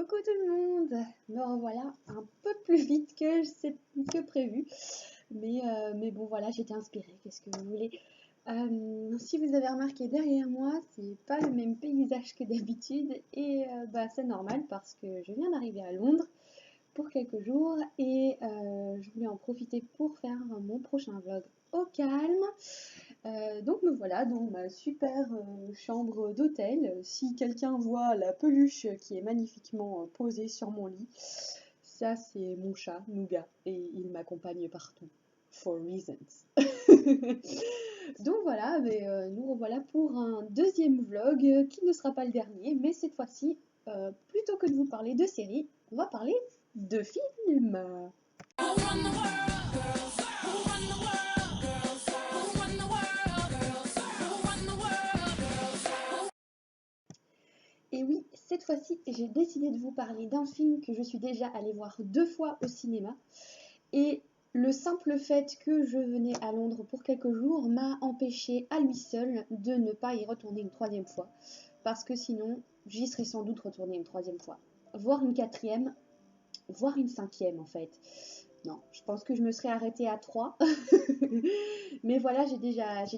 Coucou tout le monde! Me revoilà un peu plus vite que prévu. Mais bon voilà, j'étais inspirée, qu'est-ce que vous voulez? Si vous avez remarqué derrière moi, c'est pas le même paysage que d'habitude et c'est normal parce que je viens d'arriver à Londres pour quelques jours et je voulais en profiter pour faire mon prochain vlog au calme. Donc me voilà dans ma super chambre d'hôtel. Si quelqu'un voit la peluche qui est magnifiquement posée sur mon lit, ça c'est mon chat, Nougat, et il m'accompagne partout. For reasons. Donc voilà, nous revoilà pour un deuxième vlog qui ne sera pas le dernier, mais cette fois-ci, plutôt que de vous parler de séries, on va parler de films. Et oui, cette fois-ci, j'ai décidé de vous parler d'un film que je suis déjà allée voir 2 fois au cinéma. Et le simple fait que je venais à Londres pour quelques jours m'a empêché à lui seul de ne pas y retourner une 3e fois. Parce que sinon, j'y serais sans doute retournée une 3e fois. Voire une 4e, voire une 5e en fait. Non, je pense que je me serais arrêtée à 3. Mais voilà, j'ai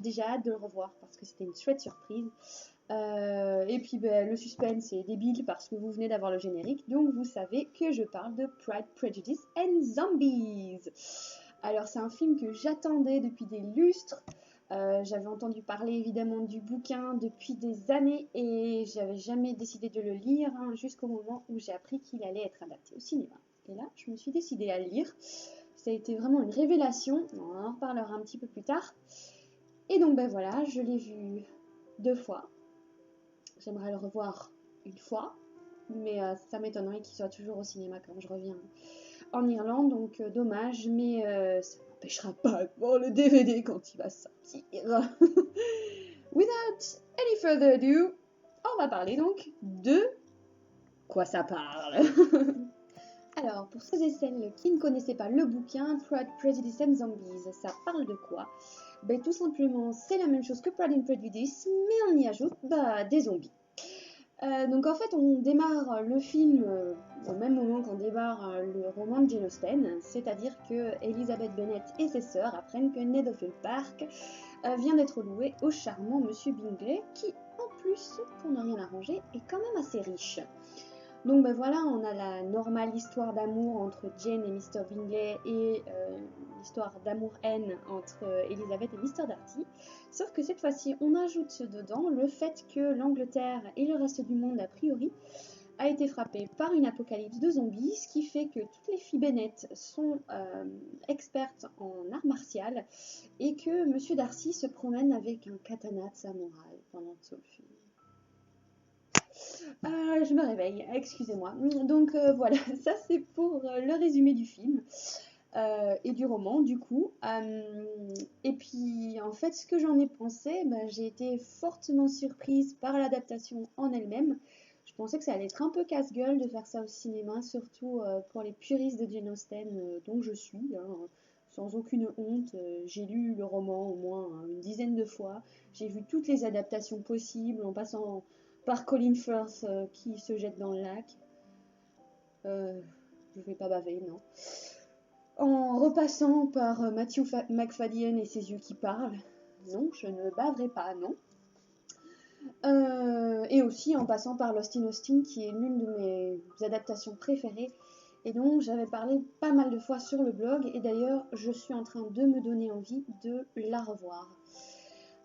déjà hâte de le revoir parce que c'était une chouette surprise. Et puis le suspense est débile parce que vous venez d'avoir le générique, donc vous savez que je parle de Pride, Prejudice and Zombies. Alors c'est un film que j'attendais depuis des lustres. J'avais entendu parler évidemment du bouquin depuis des années et j'avais jamais décidé de le lire jusqu'au moment où j'ai appris qu'il allait être adapté au cinéma. Et là, je me suis décidée à le lire. Ça a été vraiment une révélation, on en reparlera un petit peu plus tard. Et donc voilà, je l'ai vu 2 fois. J'aimerais le revoir une fois, mais ça m'étonnerait qu'il soit toujours au cinéma quand je reviens en Irlande, donc dommage, mais ça ne m'empêchera pas de voir le DVD quand il va sortir. Without any further ado, on va parler donc de quoi ça parle. Alors, pour ceux et celles qui ne connaissaient pas le bouquin, Pride, Prejudice and Zombies, ça parle de quoi? Tout simplement, c'est la même chose que Pride and Prejudice, mais on y ajoute des zombies. Donc en fait, on démarre le film au même moment qu'on démarre le roman de Jane Austen, c'est-à-dire que Elizabeth Bennet et ses sœurs apprennent que Netherfield Park vient d'être loué au charmant Monsieur Bingley, qui en plus, pour ne rien arranger, est quand même assez riche. Donc voilà, on a la normale histoire d'amour entre Jane et Mr. Bingley et l'histoire d'amour-haine entre Elizabeth et Mr. Darcy. Sauf que cette fois-ci, on ajoute dedans le fait que l'Angleterre et le reste du monde, a priori, a été frappé par une apocalypse de zombies, ce qui fait que toutes les filles Bennet sont expertes en art martial et que Monsieur Darcy se promène avec un katana de samouraï pendant tout le film. Je me réveille, excusez-moi. Donc voilà, ça c'est pour le résumé du film et du roman du coup. Et puis en fait, ce que j'en ai pensé, j'ai été fortement surprise par l'adaptation en elle-même. Je pensais que ça allait être un peu casse-gueule de faire ça au cinéma, surtout pour les puristes de Jane Austen, dont je suis, sans aucune honte. J'ai lu le roman au moins une dizaine de fois. J'ai vu toutes les adaptations possibles, en passant par Colin Firth qui se jette dans le lac. Je vais pas baver, non. En repassant par Matthew McFadden et ses yeux qui parlent. Non, je ne baverai pas, non. Et aussi en passant par Lost in Austin, qui est l'une de mes adaptations préférées et dont j'avais parlé pas mal de fois sur le blog. Et d'ailleurs, je suis en train de me donner envie de la revoir.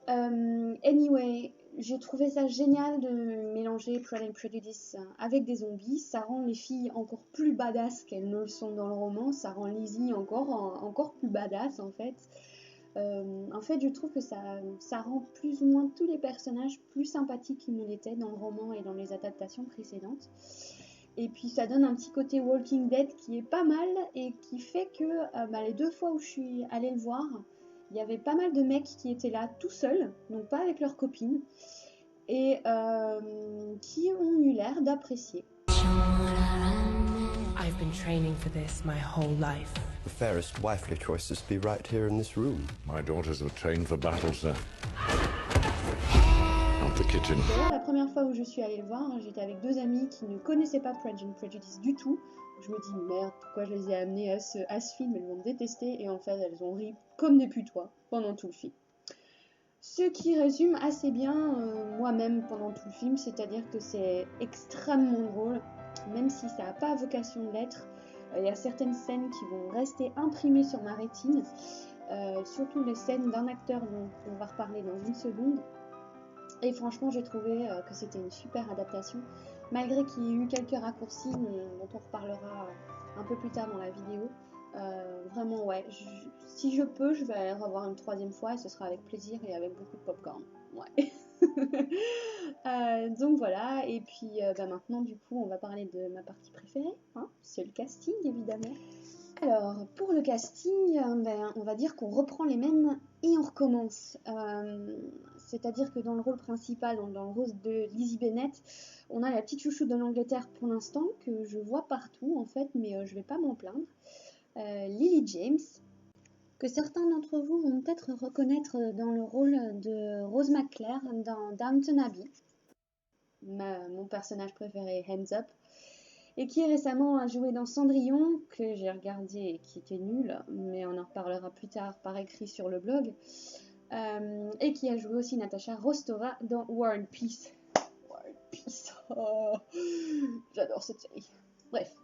Anyway, j'ai trouvé ça génial de mélanger Pride and Prejudice avec des zombies. Ça rend les filles encore plus badass qu'elles ne le sont dans le roman. Ça rend Lizzie encore plus badass en fait. En fait, je trouve que ça rend plus ou moins tous les personnages plus sympathiques qu'ils ne l'étaient dans le roman et dans les adaptations précédentes. Et puis ça donne un petit côté Walking Dead qui est pas mal et qui fait que les 2 fois où je suis allée le voir, il y avait pas mal de mecs qui étaient là tout seuls, donc pas avec leurs copines, et qui ont eu l'air d'apprécier. I've been training for this my whole life. The fairest wifely choices be right here in this room. My daughters were trained for battle, sir. Not the kitchen. D'ailleurs, la première fois fois où je suis allée le voir, j'étais avec 2 amies qui ne connaissaient pas Pride and Prejudice du tout. Je me dis merde, pourquoi je les ai amenées à ce film, elles vont me détester, et en fait elles ont ri comme des putois pendant tout le film. Ce qui résume assez bien moi-même pendant tout le film, c'est-à-dire que c'est extrêmement drôle, même si ça n'a pas vocation de l'être. Il y a certaines scènes qui vont rester imprimées sur ma rétine, surtout les scènes d'un acteur dont on va reparler dans une seconde. Et franchement, j'ai trouvé que c'était une super adaptation, malgré qu'il y ait eu quelques raccourcis dont on reparlera un peu plus tard dans la vidéo. Vraiment, ouais, si je peux, je vais revoir une 3e fois et ce sera avec plaisir et avec beaucoup de popcorn. Ouais. Donc voilà, et puis maintenant, du coup, on va parler de ma partie préférée, hein, c'est le casting évidemment. Alors, pour le casting, on va dire qu'on reprend les mêmes et on recommence. C'est-à-dire que dans le rôle principal, dans le rôle de Lizzie Bennet, on a la petite chouchoute de l'Angleterre pour l'instant, que je vois partout en fait, mais je vais pas m'en plaindre. Lily James, que certains d'entre vous vont peut-être reconnaître dans le rôle de Rose McClare dans Downton Abbey, mon personnage préféré, Hands Up, et qui récemment a joué dans Cendrillon, que j'ai regardé et qui était nul, mais on en reparlera plus tard par écrit sur le blog, et qui a joué aussi Natasha Rostova dans War and Peace. War and Peace, oh, j'adore cette série. Bref.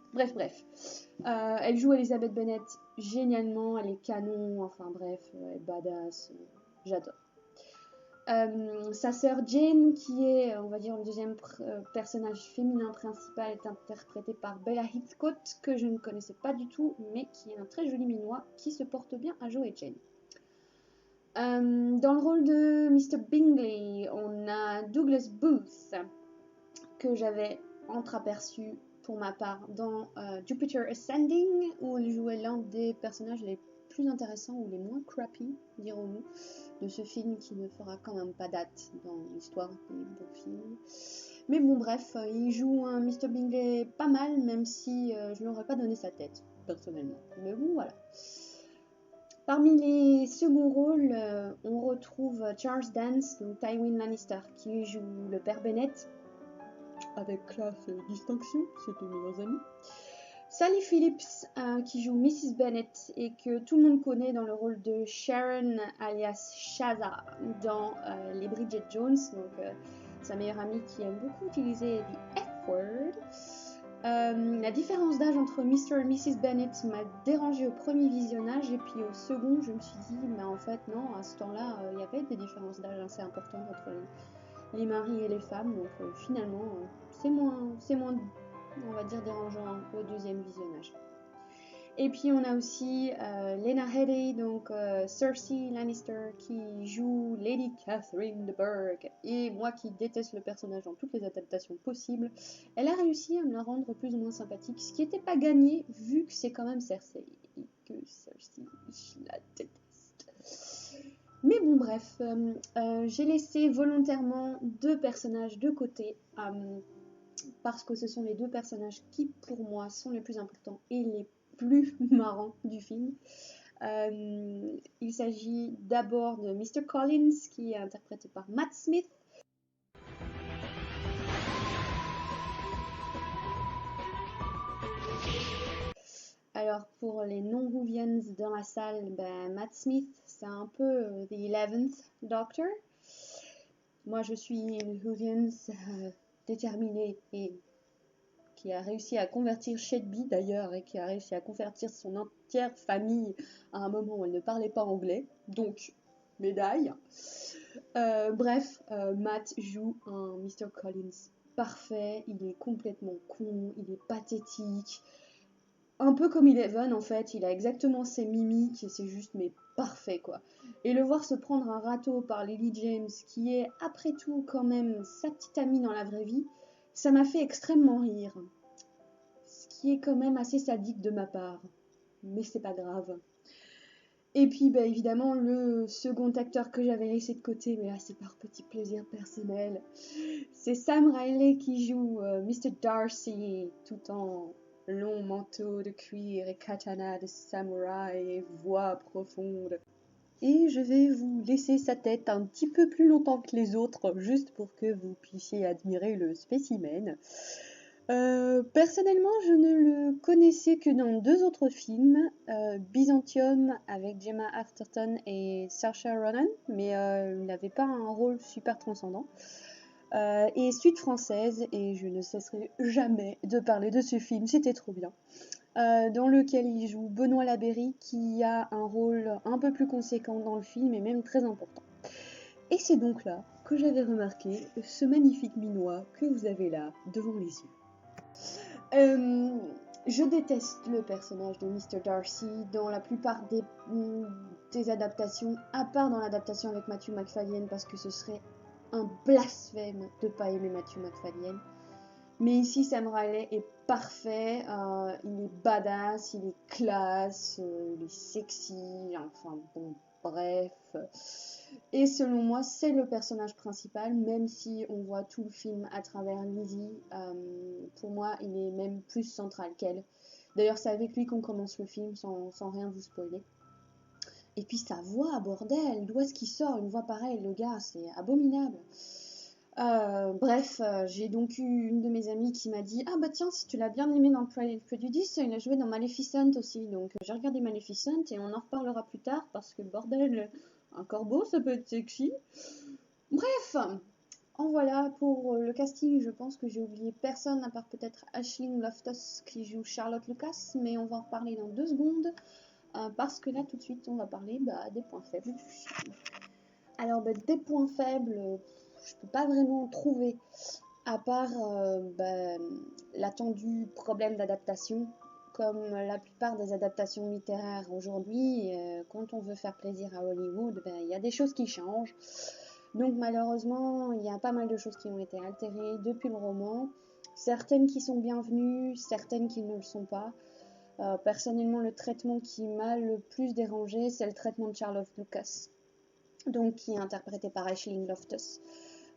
Elle joue Elizabeth Bennet génialement, elle est canon, enfin bref, elle est badass, j'adore. Sa sœur Jane, qui est, on va dire, le deuxième personnage féminin principal, est interprétée par Bella Heathcote, que je ne connaissais pas du tout, mais qui est un très joli minois qui se porte bien à jouer Jane. Dans le rôle de Mr. Bingley, on a Douglas Booth, que j'avais entreaperçu pour ma part dans Jupiter Ascending, où il jouait l'un des personnages les plus intéressants ou les moins crappy, dirons-nous, de ce film qui ne fera quand même pas date dans l'histoire des bons films. Mais bon, bref, il joue un Mr. Bingley pas mal, même si je ne lui aurais pas donné sa tête, personnellement. Mais bon, voilà. Parmi les seconds rôles, on retrouve Charles Dance, donc Tywin Lannister, qui joue le père Bennet, avec classe et distinction, c'est mes meilleurs amis. Sally Phillips, qui joue Mrs. Bennet et que tout le monde connaît dans le rôle de Sharon alias Shaza dans les Bridget Jones, donc sa meilleure amie qui aime beaucoup utiliser du F-word. La différence d'âge entre Mr. et Mrs. Bennet m'a dérangée au premier visionnage et puis au second je me suis dit mais en fait non, à ce temps-là il y avait des différences d'âge assez importantes entre les maris et les femmes, donc finalement c'est moins on va dire dérangeant au deuxième visionnage. Et puis on a aussi Lena Headey, donc Cersei Lannister, qui joue Lady Catherine de Burgh. Et moi qui déteste le personnage dans toutes les adaptations possibles, elle a réussi à me la rendre plus ou moins sympathique, ce qui n'était pas gagné vu que c'est quand même Cersei. Et que Cersei, je la déteste. Mais bon bref, j'ai laissé volontairement 2 personnages de côté, parce que ce sont les 2 personnages qui pour moi sont les plus importants et les plus marrants du film. Il s'agit d'abord de Mr. Collins, qui est interprété par Matt Smith. Alors pour les non-Whovians dans la salle, Matt Smith c'est un peu The 11th Doctor. Moi je suis une Whovian déterminée et qui a réussi à convertir Shedby d'ailleurs et qui a réussi à convertir son entière famille à un moment où elle ne parlait pas anglais, donc médaille. Bref, Matt joue un Mr. Collins parfait, il est complètement con, il est pathétique, un peu comme Eleven en fait, il a exactement ses mimiques et c'est juste mais parfait quoi. Et le voir se prendre un râteau par Lily James, qui est après tout quand même sa petite amie dans la vraie vie, ça m'a fait extrêmement rire. Ce qui est quand même assez sadique de ma part. Mais c'est pas grave. Et puis évidemment le second acteur que j'avais laissé de côté, mais là c'est par petit plaisir personnel, c'est Sam Riley qui joue Mr. Darcy, tout en long manteau de cuir et katana de samouraï et voix profonde. et je vais vous laisser sa tête un petit peu plus longtemps que les autres, juste pour que vous puissiez admirer le spécimen. Personnellement, je ne le connaissais que dans 2 autres films, Byzantium avec Gemma Arterton et Saoirse Ronan, mais il n'avait pas un rôle super transcendant. Et Suite française, et je ne cesserai jamais de parler de ce film, c'était trop bien. Dans lequel il joue Benoît Laberry, qui a un rôle un peu plus conséquent dans le film et même très important. Et c'est donc là que j'avais remarqué ce magnifique minois que vous avez là devant les yeux. Je déteste le personnage de Mr. Darcy dans la plupart des adaptations, à part dans l'adaptation avec Matthew McFadden, parce que ce serait un blasphème de pas aimer Matthew McFadden. Mais ici, Sam Riley est parfait, il est badass, il est classe, il est sexy, enfin bon, bref. Et selon moi, c'est le personnage principal, même si on voit tout le film à travers Lizzie. Pour moi, il est même plus central qu'elle. D'ailleurs, c'est avec lui qu'on commence le film, sans rien vous spoiler. Et puis sa voix, bordel, d'où est-ce qu'il sort une voix pareille, le gars, c'est abominable. Bref, j'ai donc eu une de mes amies qui m'a dit « Ah bah tiens, si tu l'as bien aimé dans Pride and Prejudice, il a joué dans Maleficent aussi. » Donc j'ai regardé Maleficent et on en reparlera plus tard parce que bordel, un corbeau, ça peut être sexy. Bref, en voilà pour le casting. Je pense que j'ai oublié personne à part peut-être Aisling Loftus qui joue Charlotte Lucas, mais on va en reparler dans 2 secondes parce que là tout de suite on va parler des points faibles du film. Alors des points faibles, je peux pas vraiment trouver, à part l'attendu problème d'adaptation. Comme la plupart des adaptations littéraires aujourd'hui, quand on veut faire plaisir à Hollywood, il y a des choses qui changent. Donc malheureusement, il y a pas mal de choses qui ont été altérées depuis le roman. Certaines qui sont bienvenues, certaines qui ne le sont pas. Personnellement, le traitement qui m'a le plus dérangé, c'est le traitement de Charlotte Lucas. Donc qui est interprété par Aisling Loftus,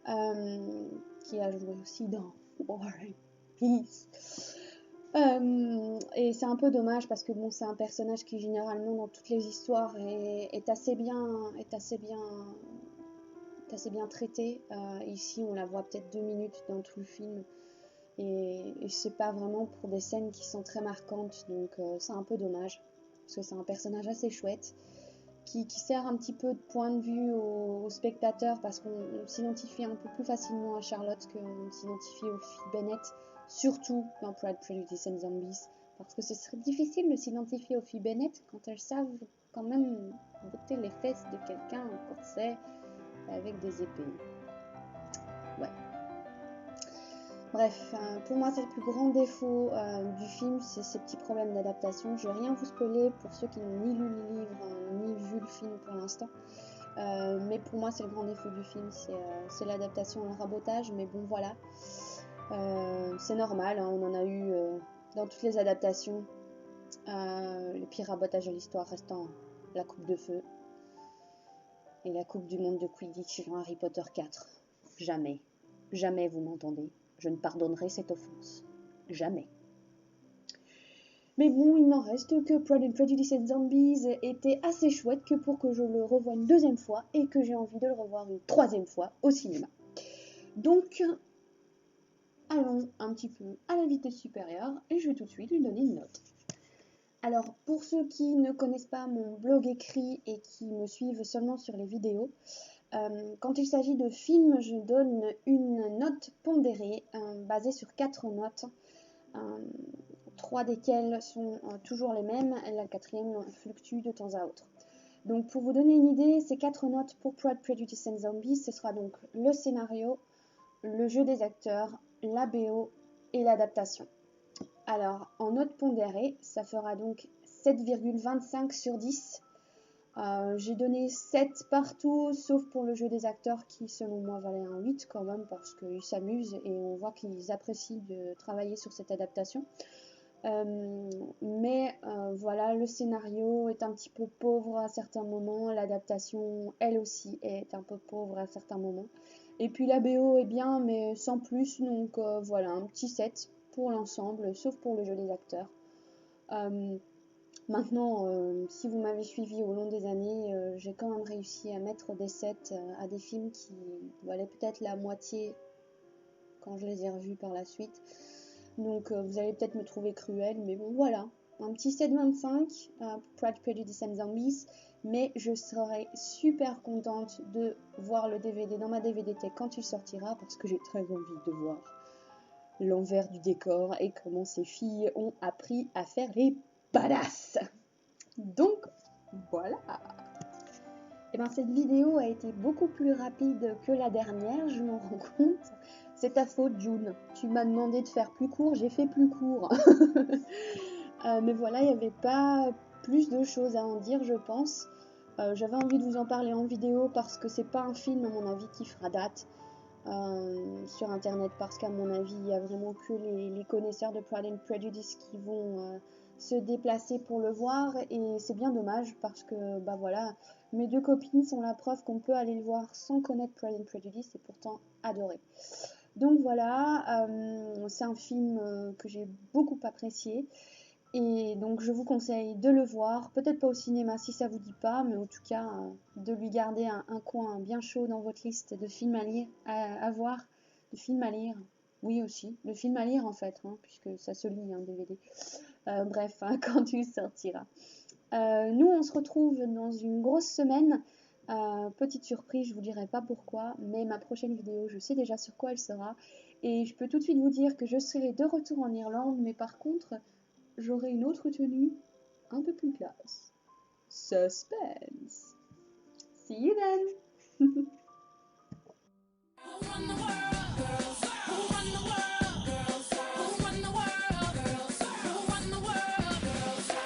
qui a joué aussi dans War and Peace. Et c'est un peu dommage parce que bon, c'est un personnage qui généralement dans toutes les histoires est assez bien traité. Ici, on la voit peut-être 2 minutes dans tout le film. Et c'est pas vraiment pour des scènes qui sont très marquantes, donc c'est un peu dommage parce que c'est un personnage assez chouette. Qui sert un petit peu de point de vue aux spectateurs parce qu'on s'identifie un peu plus facilement à Charlotte qu'on s'identifie aux filles Bennet, surtout dans Pride, Prejudice and Zombies, parce que ce serait difficile de s'identifier aux filles Bennet quand elles savent quand même botter les fesses de quelqu'un en corset avec des épées. Ouais. Bref, pour moi c'est le plus grand défaut du film, c'est ces petits problèmes d'adaptation. Je vais rien vous spoiler pour ceux qui n'ont ni lu le livre ni vu le film pour l'instant. Mais pour moi c'est le grand défaut du film, c'est l'adaptation et le rabotage. Mais bon voilà, c'est normal, hein, on en a eu dans toutes les adaptations. Le pire rabotage de l'histoire restant la coupe de feu et la coupe du monde de Quidditch dans Harry Potter 4. Jamais, jamais vous m'entendez. Je ne pardonnerai cette offense. Jamais. Mais bon, il n'en reste que Pride and Prejudice and Zombies était assez chouette que pour que je le revoie une 2e fois et que j'ai envie de le revoir une 3e fois au cinéma. Donc, allons un petit peu à la vitesse supérieure et je vais tout de suite lui donner une note. Alors, pour ceux qui ne connaissent pas mon blog écrit et qui me suivent seulement sur les vidéos, quand il s'agit de films, je donne une note pondérée basée sur 4 notes, 3 desquelles sont toujours les mêmes, et la 4e fluctue de temps à autre. Donc pour vous donner une idée, ces 4 notes pour Pride, Prejudice and Zombies, ce sera donc le scénario, le jeu des acteurs, la BO et l'adaptation. Alors en note pondérée, ça fera donc 7,25 sur 10. J'ai donné 7 partout, sauf pour le jeu des acteurs qui, selon moi, valait un 8 quand même, parce qu'ils s'amusent et on voit qu'ils apprécient de travailler sur cette adaptation. Mais voilà, le scénario est un petit peu pauvre à certains moments, l'adaptation, elle aussi, est un peu pauvre à certains moments. Et puis la BO est bien, mais sans plus, donc voilà, un petit 7 pour l'ensemble, sauf pour le jeu des acteurs. Maintenant, si vous m'avez suivi au long des années, j'ai quand même réussi à mettre des sets à des films qui valaient peut-être la moitié quand je les ai revus par la suite. Donc vous allez peut-être me trouver cruel, mais bon voilà. Un petit 7,25 Pride, Prejudice and Zombies, mais je serai super contente de voir le DVD dans ma DVD Tech quand il sortira, parce que j'ai très envie de voir l'envers du décor et comment ces filles ont appris à faire les badass. Donc voilà. Et ben cette vidéo a été beaucoup plus rapide que la dernière, je m'en rends compte. C'est ta faute, June. Tu m'as demandé de faire plus court, j'ai fait plus court. Mais voilà, il n'y avait pas plus de choses à en dire, je pense. J'avais envie de vous en parler en vidéo parce que c'est pas un film, à mon avis, qui fera date sur internet, parce qu'à mon avis, il n'y a vraiment que les connaisseurs de Pride and Prejudice qui vont se déplacer pour le voir, et c'est bien dommage parce que bah voilà, mes deux copines sont la preuve qu'on peut aller le voir sans connaître Pride and Prejudice et pourtant adorer. Donc voilà, c'est un film que j'ai beaucoup apprécié. Et donc je vous conseille de le voir, peut-être pas au cinéma si ça vous dit pas, mais en tout cas de lui garder un coin bien chaud dans votre liste de films à lire, à voir, de films à lire, oui aussi, de films à lire en fait, hein, puisque ça se lit un DVD. Bref, hein, quand il sortira. Nous on se retrouve dans une grosse semaine, petite surprise, je vous dirai pas pourquoi, mais ma prochaine vidéo je sais déjà sur quoi elle sera, et je peux tout de suite vous dire que je serai de retour en Irlande, mais par contre j'aurai une autre tenue un peu plus classe. Suspense. See you then.